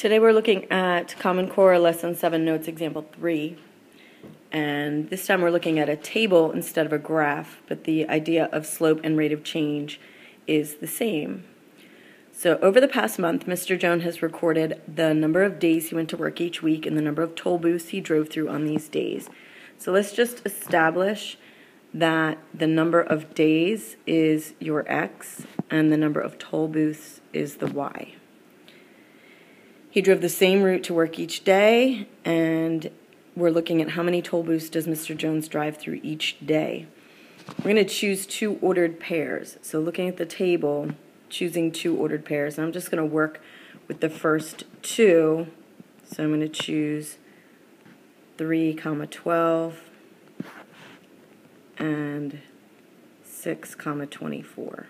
Today we're looking at Common Core Lesson 7 Notes Example 3, and this time we're looking at a table instead of a graph, but the idea of slope and rate of change is the same. So over the past month, Mr. Jones has recorded the number of days he went to work each week and the number of toll booths he drove through on these days. So let's just establish that the number of days is your x and the number of toll booths is the y. He drove the same route to work each day, and we're looking at how many toll booths does Mr. Jones drive through each day. We're going to choose two ordered pairs. So looking at the table, choosing two ordered pairs, and I'm just going to work with the first two. So I'm going to choose 3, 12 and 6, 24.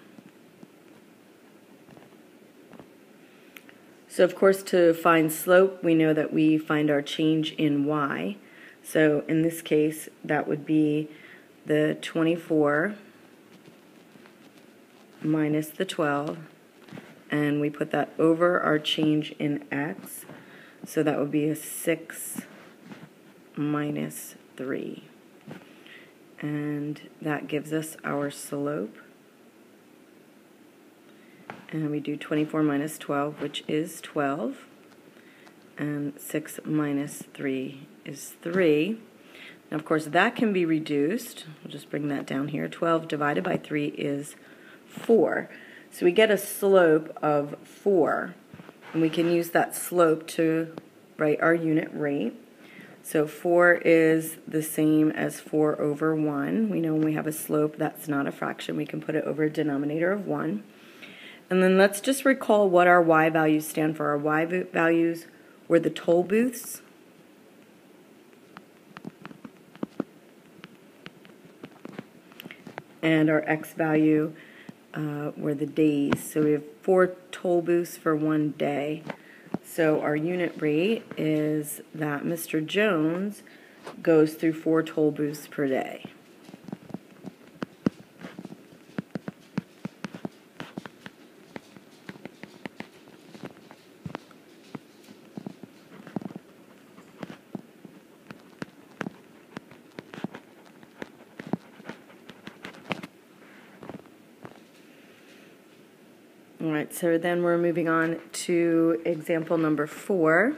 So of course, to find slope, we know that we find our change in y. So in this case, that would be the 24 minus the 12, and we put that over our change in x. So that would be a 6 minus 3. And that gives us our slope. And we do 24 minus 12, which is 12. And 6 minus 3 is 3. Now, of course, that can be reduced. We'll just bring that down here. 12 divided by 3 is 4. So we get a slope of 4. And we can use that slope to write our unit rate. So 4 is the same as 4 over 1. We know when we have a slope, that's not a fraction. We can put it over a denominator of 1. And then let's just recall what our y values stand for. Our y values were the toll booths, and our x value were the days. So we have 4 toll booths for one day. So our unit rate is that Mr. Jones goes through 4 toll booths per day. All right, so then we're moving on to example number 4.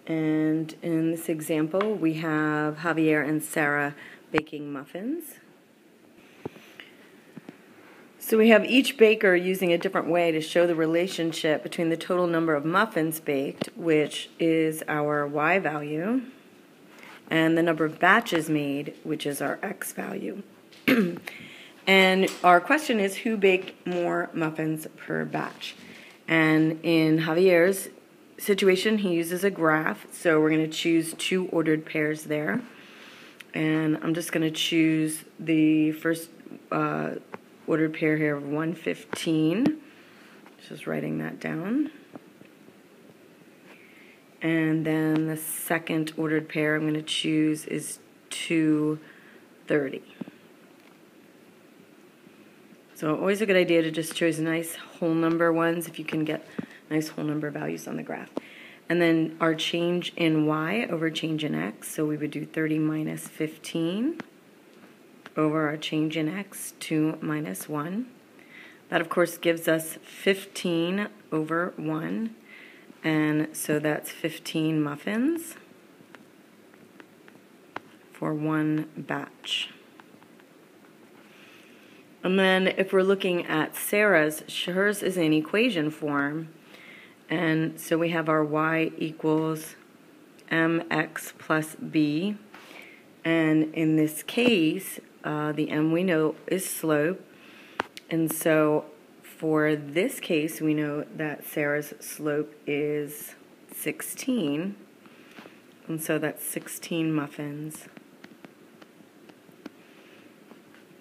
And in this example, we have Javier and Sarah baking muffins. So we have each baker using a different way to show the relationship between the total number of muffins baked, which is our y value, and the number of batches made, which is our x value. And our question is, who baked more muffins per batch? And in Javier's situation, he uses a graph, so we're going to choose two ordered pairs there. And I'm just going to choose the first ordered pair here of 115, just writing that down. And then the second ordered pair I'm going to choose is 230. So always a good idea to just choose nice whole number ones if you can get nice whole number values on the graph. And then our change in y over change in x, so we would do 30 minus 15 over our change in x, 2 minus 1. That, of course, gives us 15 over 1, and so that's 15 muffins for one batch. And then if we're looking at Sarah's, hers is in equation form, and so we have our y equals mx plus b, and in this case, the m we know is slope, and so for this case we know that Sarah's slope is 16, and so that's 16 muffins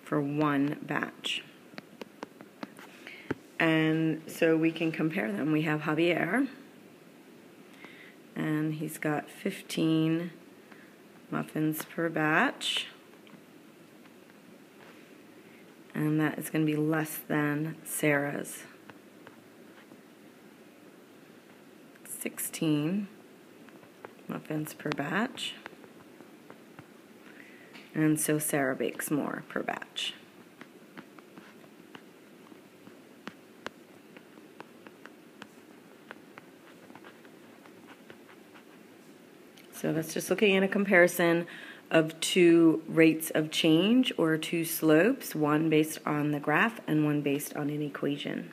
for one batch. And so we can compare them. We have Javier, and he's got 15 muffins per batch. And that is going to be less than Sarah's. 16 muffins per batch. And so Sarah bakes more per batch. So that's just looking at a comparison of two rates of change or two slopes, one based on the graph and one based on an equation.